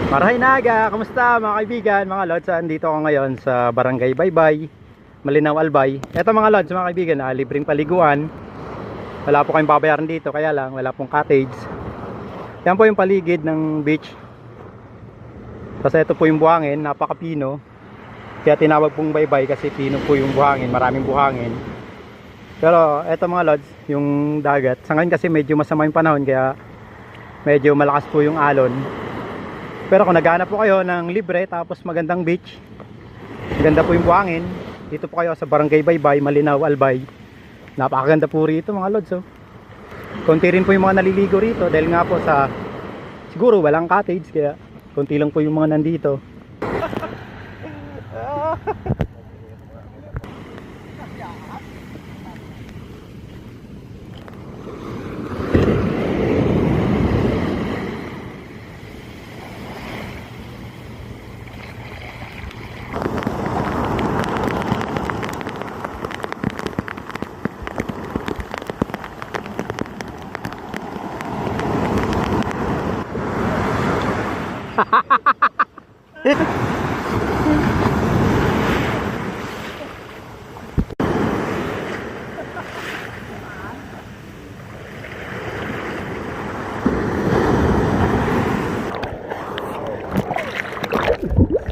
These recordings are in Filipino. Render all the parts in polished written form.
Marahay naga, kamusta mga kaibigan, mga lods? Andito ako ngayon sa Barangay Baybay, Malinaw, Albay. Eto mga lods, mga kaibigan, libreng paliguan. Wala po kayong babayaran dito, kaya lang wala pong cottage. Yan po yung paligid ng beach. Kasi ito po yung buhangin, napakapino. Kaya tinawag pong Baybay kasi pino po yung buhangin, maraming buhangin. Pero eto mga lods, yung dagat. Sa ngayon kasi medyo masama yung panahon, kaya medyo malakas po yung alon. Pero kung naghahanap po kayo ng libre tapos magandang beach, maganda po yung buhangin, dito po kayo sa Barangay Baybay, Malinaw, Albay. Napakaganda po rito mga lods. Konti rin po yung mga naliligo rito dahil nga po sa siguro walang cottage, kaya konti lang po yung mga nandito.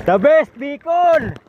The best Bicol!